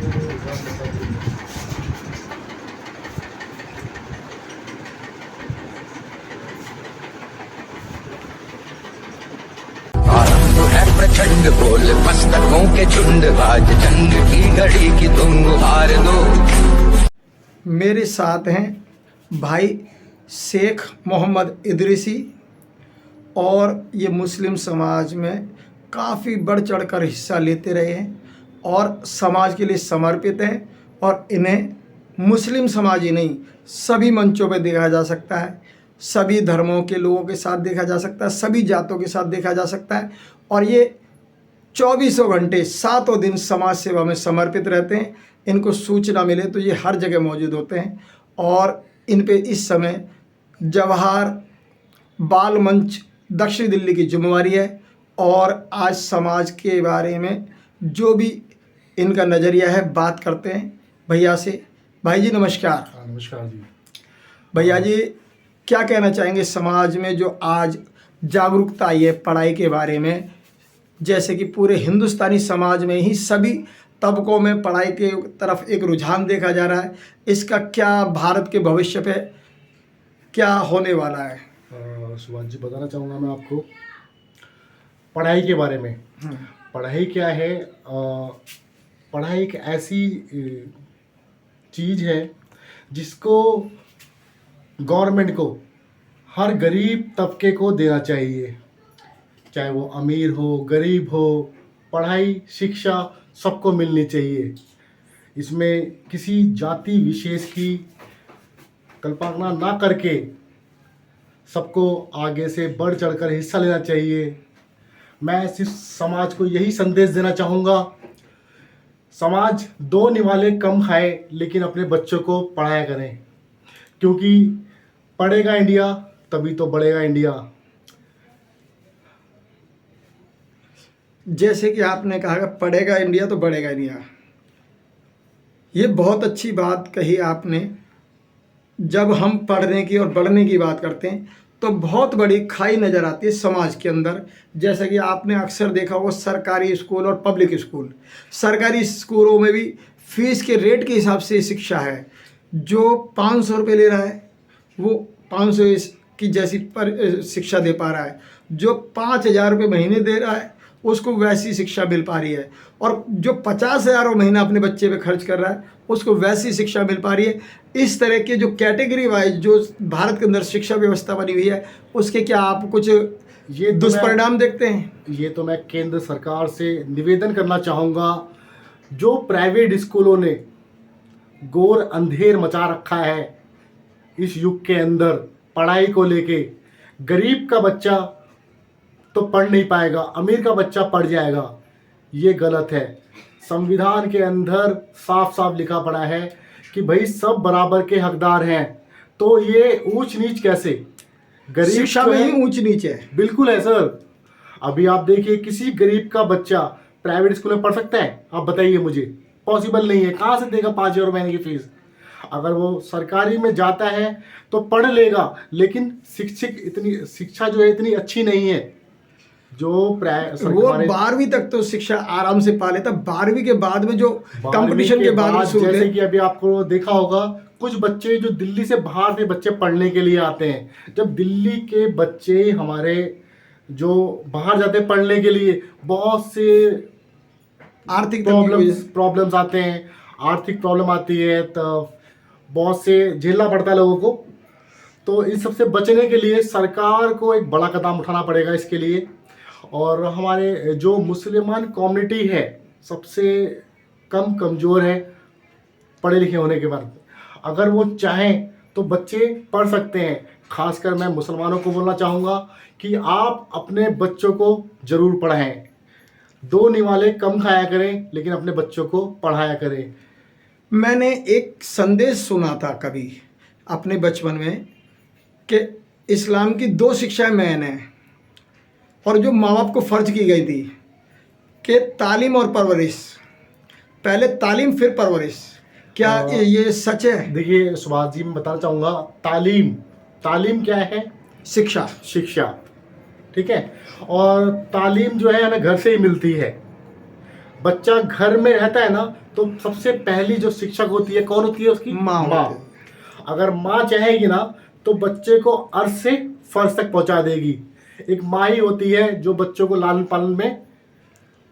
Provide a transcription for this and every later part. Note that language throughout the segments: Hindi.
आरंभ है प्रचंड बोल मस्तकों के झुंड आज जंग की घड़ी की तुम हार दो। मेरे साथ हैं भाई शेख मोहम्मद इदरीसी और ये मुस्लिम समाज में काफ़ी बढ़ चढ़कर हिस्सा लेते रहे हैं और समाज के लिए समर्पित हैं और इन्हें मुस्लिम समाज ही नहीं सभी मंचों पर देखा जा सकता है, सभी धर्मों के लोगों के साथ देखा जा सकता है, सभी जातों के साथ देखा जा सकता है और ये 24 घंटे सातों दिन समाज सेवा में समर्पित रहते हैं। इनको सूचना मिले तो ये हर जगह मौजूद होते हैं और इन पे इस समय जवाहर बाल मंच दक्षिण दिल्ली की जिम्मेवारी है और आज समाज के बारे में जो भी इनका नज़रिया है बात करते हैं भैया से। भाई जी नमस्कार। नमस्कार जी। भैया जी क्या कहना चाहेंगे समाज में जो आज जागरूकता आई है पढ़ाई के बारे में, जैसे कि पूरे हिंदुस्तानी समाज में ही सभी तबकों में पढ़ाई के तरफ एक रुझान देखा जा रहा है, इसका क्या भारत के भविष्य पे क्या होने वाला है? सुभाष जी बताना चाहूँगा मैं आपको पढ़ाई के बारे में। पढ़ाई क्या है? पढ़ाई एक ऐसी चीज़ है जिसको गवर्नमेंट को हर गरीब तबके को देना चाहिए, चाहे वो अमीर हो गरीब हो। पढ़ाई शिक्षा सबको मिलनी चाहिए। इसमें किसी जाति विशेष की कल्पना ना करके सबको आगे से बढ़ चढ़कर हिस्सा लेना चाहिए। मैं इस समाज को यही संदेश देना चाहूँगा, समाज दो निवाले कम खाए लेकिन अपने बच्चों को पढ़ाया करें, क्योंकि पढ़ेगा इंडिया तभी तो बढ़ेगा इंडिया। जैसे कि आपने कहा कि पढ़ेगा इंडिया तो बढ़ेगा इंडिया, ये बहुत अच्छी बात कही आपने। जब हम पढ़ने की और बढ़ने की बात करते हैं तो बहुत बड़ी खाई नज़र आती है समाज के अंदर। जैसा कि आपने अक्सर देखा होगा सरकारी स्कूल और पब्लिक स्कूल, सरकारी स्कूलों में भी फीस के रेट के हिसाब से शिक्षा है। जो 500 रुपये ले रहा है वो 500 की जैसी पर शिक्षा दे पा रहा है, जो 5,000 रुपये महीने दे रहा है उसको वैसी शिक्षा मिल पा रही है, और जो 50,000 महीना अपने बच्चे पे खर्च कर रहा है उसको वैसी शिक्षा मिल पा रही है। इस तरह के जो कैटेगरी वाइज जो भारत के अंदर शिक्षा व्यवस्था बनी हुई है उसके क्या आप कुछ ये दुष्परिणाम देखते हैं? ये तो मैं केंद्र सरकार से निवेदन करना चाहूँगा, जो प्राइवेट स्कूलों ने घोर अंधेर मचा रखा है इस युग के अंदर पढ़ाई को लेके। गरीब का बच्चा तो पढ़ नहीं पाएगा, अमीर का बच्चा पढ़ जाएगा, ये गलत है। संविधान के अंदर साफ साफ लिखा पड़ा है कि भाई सब बराबर के हकदार हैं, तो ये ऊंच नीच कैसे? गरीब शिक्षा में ही ऊंच नीच है। बिल्कुल है सर। अभी आप देखिए किसी गरीब का बच्चा प्राइवेट स्कूल में पढ़ सकता है? आप बताइए मुझे, पॉसिबल नहीं है। कहाँ से देगा 5,000 महीने की फीस? अगर वो सरकारी में जाता है तो पढ़ लेगा, लेकिन शिक्षा जो है इतनी अच्छी नहीं है। जो वो 12वीं तक तो शिक्षा आराम से पा लेता, 12वीं के बाद में जो कंपटीशन के बाद जैसे कि अभी आपको देखा होगा कुछ बच्चे जो दिल्ली से बाहर से बच्चे पढ़ने के लिए आते हैं। जब दिल्ली के बच्चे हमारे जो बाहर जाते हैं पढ़ने के लिए, बहुत से आर्थिक प्रॉब्लम्स आते हैं, आर्थिक प्रॉब्लम आती है, तो बहुत से झेलना पड़ता है लोगों को। तो इन सबसे बचने के लिए सरकार को एक बड़ा कदम उठाना पड़ेगा इसके लिए। और हमारे जो मुसलमान कम्युनिटी है सबसे कम कमज़ोर है पढ़े लिखे होने के बाद, अगर वो चाहें तो बच्चे पढ़ सकते हैं। खासकर मैं मुसलमानों को बोलना चाहूँगा कि आप अपने बच्चों को ज़रूर पढ़ाएं। दो निवाले कम खाया करें लेकिन अपने बच्चों को पढ़ाया करें। मैंने एक संदेश सुना था कभी अपने बचपन में कि इस्लाम की 2 शिक्षाएं मेन हैं और जो माँ बाप को फ़र्ज की गई थी कि तालीम और परवरिश, पहले तालीम फिर परवरिश। क्या ये सच है? देखिए सुभाष जी, मैं बताना चाहूँगा, तालीम क्या है? शिक्षा, ठीक है। और तालीम जो है हमें घर से ही मिलती है। बच्चा घर में रहता है ना, तो सबसे पहली जो शिक्षक होती है कौन होती है उसकी? माँ होती है। अगर माँ चाहेगी ना तो बच्चे को अर्श से फर्श तक पहुंचा देगी। एक माँ ही होती है जो बच्चों को लालन पालन में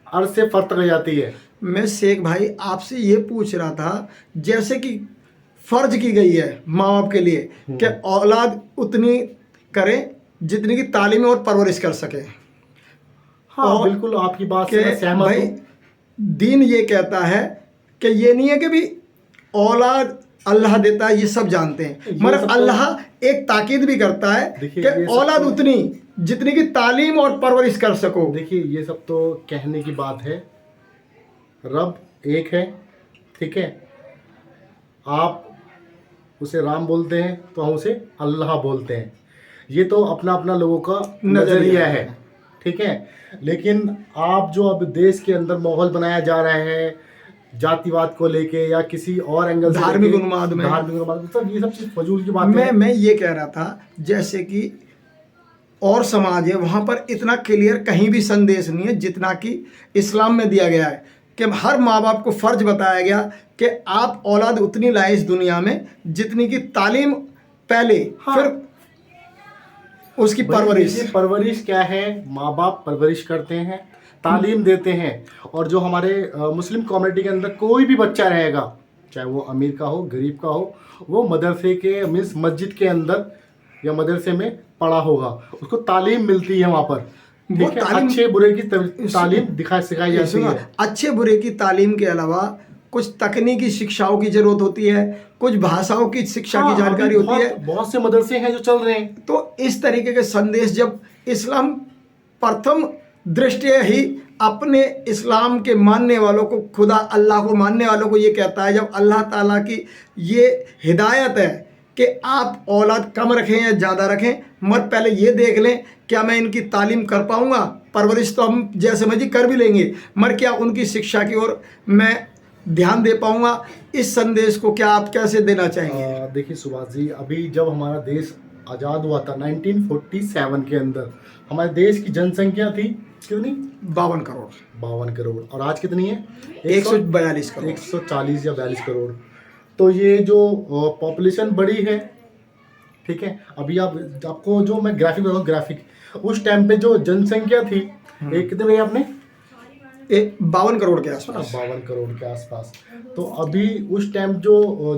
अर्श से फर्श तक ले जाती है। मैं शेख भाई आपसे ये पूछ रहा था, जैसे कि फर्ज की गई है माँ बाप के लिए कि औलाद उतनी करे जितनी की तालीम और परवरिश कर सके। हाँ और बिल्कुल, आपकी बात से मैं सहमत भाई हूँ। दीन ये कहता है कि ये नहीं है कि भी औलाद अल्लाह देता है, ये सब जानते हैं, ये मगर सब तो- अल्लाह एक ताकीद भी करता है देखिए, ये कि सब औलाद तो- उतनी जितनी की तालीम और परवरिश कर सको। देखिए ये सब तो कहने की बात है, रब एक है, ठीक है। आप उसे राम बोलते हैं तो हम उसे अल्लाह बोलते हैं, ये तो अपना अपना लोगों का नज़रिया है, ठीक है। लेकिन आप जो अब देश के अंदर माहौल बनाया जा रहा है जातिवाद को लेके या किसी और एंगल से धार्मिक लेके, उन्माद में, धार्मिक उन्माद में, सब ये सब चीज़ फजूल की बात है। मैं ये कह रहा था, जैसे कि और समाज है वहाँ पर इतना क्लियर कहीं भी संदेश नहीं है जितना कि इस्लाम में दिया गया है कि हर माँ बाप को फ़र्ज बताया गया कि आप औलाद उतनी लाए इस दुनिया में जितनी की तालीम पहले, हाँ। फिर उसकी परवरिश। देखिए, परवरिश क्या है, माँ बाप परवरिश करते हैं, तालीम देते हैं। और जो हमारे मुस्लिम कम्युनिटी के अंदर कोई भी बच्चा रहेगा, चाहे वो अमीर का हो गरीब का हो, वो मदरसे के मीन्स मस्जिद के अंदर या मदरसे में पढ़ा होगा, उसको तालीम मिलती है वहाँ पर, वो ठीक है। तालीम- अच्छे बुरे की तालीम सिखाई जाती सुनो, है। अच्छे बुरे की तालीम के अलावा कुछ तकनीकी शिक्षाओं की जरूरत होती है, कुछ भाषाओं की शिक्षा हाँ, की जानकारी अभी होती है। बहुत से मदरसे हैं जो चल रहे हैं। तो इस तरीके के संदेश जब इस्लाम प्रथम दृष्टया ही अपने इस्लाम के मानने वालों को, खुदा अल्लाह को मानने वालों को ये कहता है, जब अल्लाह ताला की ये हिदायत है कि आप औलाद कम रखें या ज़्यादा रखें, मगर पहले ये देख लें क्या मैं इनकी तालीम कर पाऊँगा। परवरिश तो हम जैसे मर्जी कर भी लेंगे, मगर क्या उनकी शिक्षा की ओर मैं ध्यान दे पाऊँगा। इस संदेश को क्या आप कैसे देना चाहेंगे? देखिए सुभाष जी, अभी जब हमारा देश आज़ाद हुआ था 1947 के अंदर, हमारे देश की जनसंख्या थी कितनी? 52 करोड़, 52 करोड़। और आज कितनी है? 142 करोड़। 140 या 42 करोड़। तो ये जो पॉपुलेशन बढ़ी है, ठीक है। अभी आपको जो मैं ग्राफिक बताऊँ, ग्राफिक उस टाइम पे जो जनसंख्या थी, एक कितने भैया आपने? 52 करोड़ के आसपास। 52 करोड़ के आसपास। तो अभी उस टाइम जो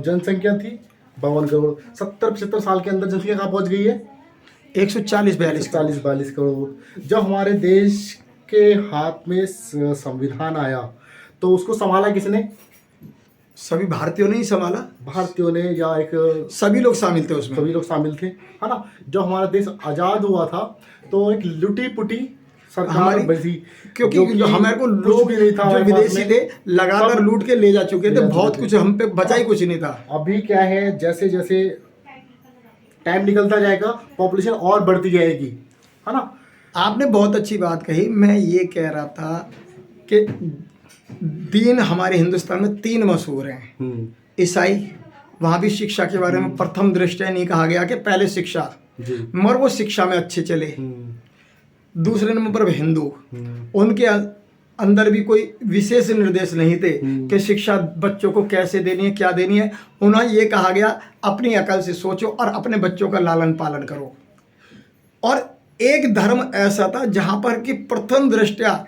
जनसंख्या थी 52 करोड़, 70-75 साल के अंदर जनसंख्या कहाँ पहुँच गई है? 140-42 करोड़। जब हमारे देश के हाथ में संविधान आया तो उसको संभाला किसने? सभी भारतीयों ने ही संभाला, भारतीयों ने, या एक सभी लोग शामिल थे उसमें। सभी लोग शामिल थे, है ना। जब हमारा देश आज़ाद हुआ था तो एक लुटी पुटी सरकार बची, क्योंकि हमारे को कुछ लोग भी नहीं था, जो हमारे पास विदेशी में थे लगातार सब लूट के ले जा चुके थे, बहुत कुछ हम पे बचा ही कुछ नहीं था। अभी क्या है, जैसे जैसे टाइम निकलता जाएगा पॉपुलेशन और बढ़ती जाएगी, है ना। आपने बहुत अच्छी बात कही। मैं ये कह रहा था कि दीन हमारे हिंदुस्तान में 3 मशहूर हैं। ईसाई, वहाँ भी शिक्षा के बारे में प्रथम दृष्टया नहीं कहा गया कि पहले शिक्षा, मगर वो शिक्षा में अच्छे चले। दूसरे नंबर पर हिंदू, उनके अंदर भी कोई विशेष निर्देश नहीं थे कि शिक्षा बच्चों को कैसे देनी है, क्या देनी है। उन्हें ये कहा गया अपनी अकल से सोचो और अपने बच्चों का लालन पालन करो। और एक धर्म ऐसा था जहाँ पर कि प्रथम दृष्टया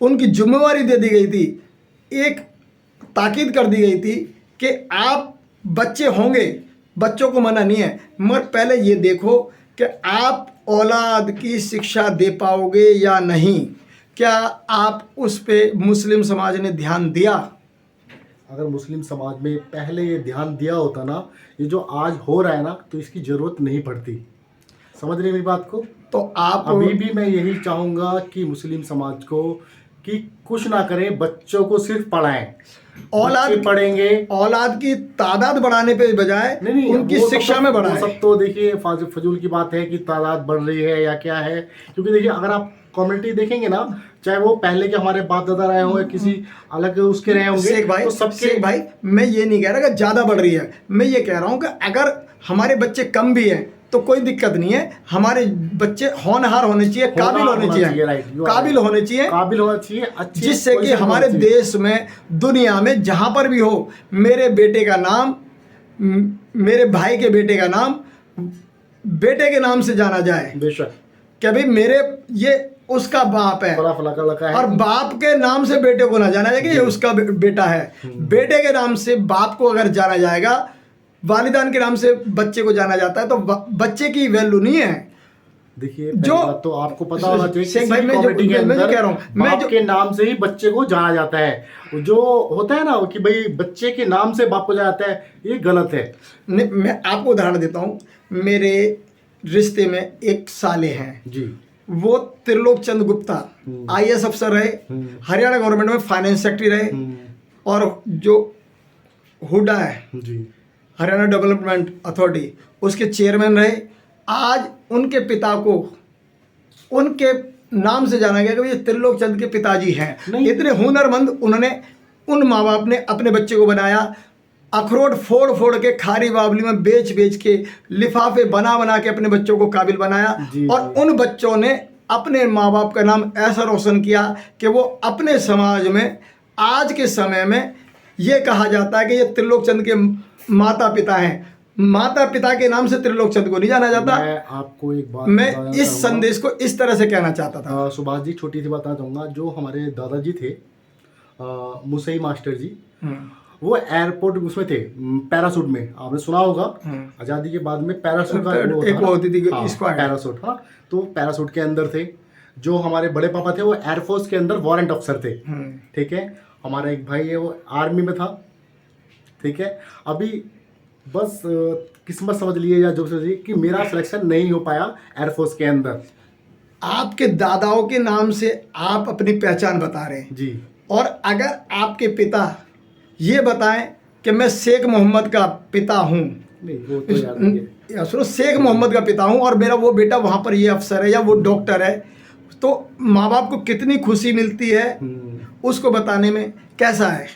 उनकी जिम्मेवारी दे दी गई थी, एक ताकीद कर दी गई थी कि आप बच्चे होंगे, बच्चों को मना नहीं है, मगर पहले ये देखो कि आप औलाद की शिक्षा दे पाओगे या नहीं। क्या आप उस पे मुस्लिम समाज ने ध्यान दिया? अगर मुस्लिम समाज में पहले ये ध्यान दिया होता ना, ये जो आज हो रहा है ना, तो इसकी ज़रूरत नहीं पड़ती। समझ रहे मेरी बात को? तो आप अभी भी मैं यही चाहूँगा कि मुस्लिम समाज को कि कुछ ना करें, बच्चों को सिर्फ पढ़ाएं। औलाद पढ़ेंगे, औलाद की तादाद बढ़ाने पे बजाय उनकी शिक्षा में बढ़ाएं। सब तो देखिए फजूल की बात है कि तादाद बढ़ रही है या क्या है। क्योंकि देखिए अगर आप कम्युनिटी देखेंगे ना, चाहे वो पहले के हमारे बाप दादा रहे होंगे, किसी अलग उसके रहे होंगे, शेख भाई, तो सबके शेख भाई, मैं ये नहीं कह रहा कि ज़्यादा बढ़ रही है, मैं ये कह रहा हूँ कि अगर हमारे बच्चे कम भी हैं तो कोई दिक्कत नहीं है। हमारे बच्चे होनहार होने चाहिए, काबिल होने चाहिए, right, you are काबिल right. होने चाहिए, काबिल होना चाहिए, अच्छी जिससे कि position हमारे होना चाहिए। देश में, दुनिया में, जहाँ पर भी हो, मेरे बेटे का नाम, मेरे भाई के बेटे का नाम बेटे के नाम से जाना जाए बेशक कि भाई मेरे ये उसका बाप है, फला फला का लगा है। और बाप के नाम से बेटे को ना जाना जाए कि ये उसका बेटा है। बेटे के नाम से बाप को अगर जाना जाएगा, वालिदान के नाम से बच्चे को जाना जाता है, तो बच्चे की वैल्यू नहीं है। देखिए जो तो आपको पता होना चाहिए शेख किसी भाई, मैं जो कॉमेडी के मैं जो अंदर कह रहा हूँ, मैं बाप जो के नाम से ही बच्चे को जाना जाता है। जो होता है ना कि भाई बच्चे के नाम से बाप को जाना जाता है, ये गलत है। मैं आपको उदाहरण देता हूँ। मेरे रिश्ते में एक साले हैं, जी वो त्रिलोक चंद गुप्ता IAS अफसर रहे, हरियाणा गवर्नमेंट में फाइनेंस सेक्रेटरी रहे, और जो हुडा है जी हरियाणा डेवलपमेंट अथॉरिटी, उसके चेयरमैन रहे। आज उनके पिता को उनके नाम से जाना गया कि ये त्रिलोक चंद के पिताजी हैं। नहीं। इतने हुनरमंद उन्होंने, उन माँ बाप ने अपने बच्चे को बनाया, अखरोट फोड़ फोड़ के, खारी बावली में बेच बेच के, लिफाफे बना बना के अपने बच्चों को काबिल बनाया। जी, और उन बच्चों ने अपने माँ बाप का नाम ऐसा रोशन किया कि वो अपने समाज में, आज के समय में ये कहा जाता है कि ये त्रिलोक चंद के माता पिता हैं। माता पिता के नाम से त्रिलोक चंद को नहीं जाना जाता। मैं आपको एक बात मैं बताना इस चाहूंगा। संदेश को इस तरह से कहना चाहता था। सुभाष जी, छोटी सी बताना चाहूँगा। जो हमारे दादाजी थे, मुसई मास्टर जी, वो एयरपोर्ट उसमें थे, पैरासूट में। आपने सुना होगा, आज़ादी के बाद में पैरासूट का वो एक था ना? वो होती थी हाँ, स्क्वाड। पैरासूट। हाँ, तो पैरासूट के अंदर थे। जो हमारे बड़े पापा थे वो एयरफोर्स के अंदर वारंट अफसर थे। ठीक है। हमारा एक भाई है वो आर्मी में था। ठीक है। अभी बस किस्मत समझ लिए या जो समझिए कि मेरा सिलेक्शन नहीं हो पाया एयरफोर्स के अंदर। आपके दादाओं के नाम से आप अपनी पहचान बता रहे हैं जी। और अगर आपके पिता ये बताएं कि मैं शेख मोहम्मद का पिता हूँ, नहीं वो तो याद नहीं है। या सुनो, शेख मोहम्मद का पिता हूँ और मेरा वो बेटा वहाँ पर ये अफसर है या वो डॉक्टर है, तो माँ बाप को कितनी खुशी मिलती है उसको बताने में। कैसा है?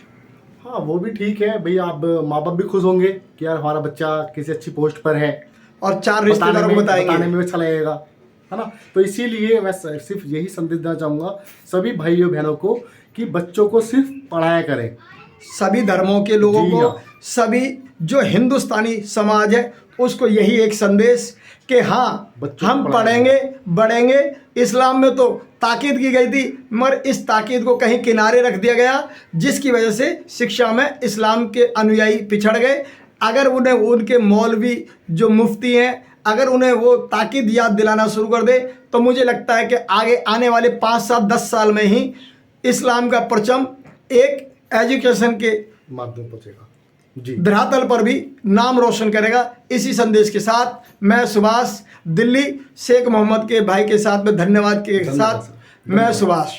हाँ, वो भी ठीक है भाई। आप माँ बाप भी खुश होंगे कि यार हमारा बच्चा किसी अच्छी पोस्ट पर है, और 4 रिश्तेदारों को बताने बताएंगे। में अच्छा लगेगा, है ना। तो इसीलिए मैं सिर्फ यही संदेश देना चाहूँगा सभी भाइयों बहनों को कि बच्चों को सिर्फ पढ़ाया करें। सभी धर्मों के लोगों जी को, हाँ। सभी जो हिंदुस्तानी समाज है उसको यही एक संदेश कि हाँ, बच्चों हम को पढ़ाएं। पढ़ेंगे बढ़ेंगे। इस्लाम में तो ताकीद की गई थी, मगर इस ताकीद को कहीं किनारे रख दिया गया, जिसकी वजह से शिक्षा में इस्लाम के अनुयायी पिछड़ गए। अगर उन्हें उनके मौलवी जो मुफ्ती हैं, अगर उन्हें वो ताकीद याद दिलाना शुरू कर दे, तो मुझे लगता है कि आगे आने वाले 5 साल 10 साल में ही इस्लाम का परचम एक एजुकेशन के माध्यम पहुँचेगा। जी। धरातल पर भी नाम रोशन करेगा। इसी संदेश के साथ मैं सुभाष, दिल्ली, शेख मोहम्मद के भाई के साथ में धन्यवाद के साथ मैं सुभाष।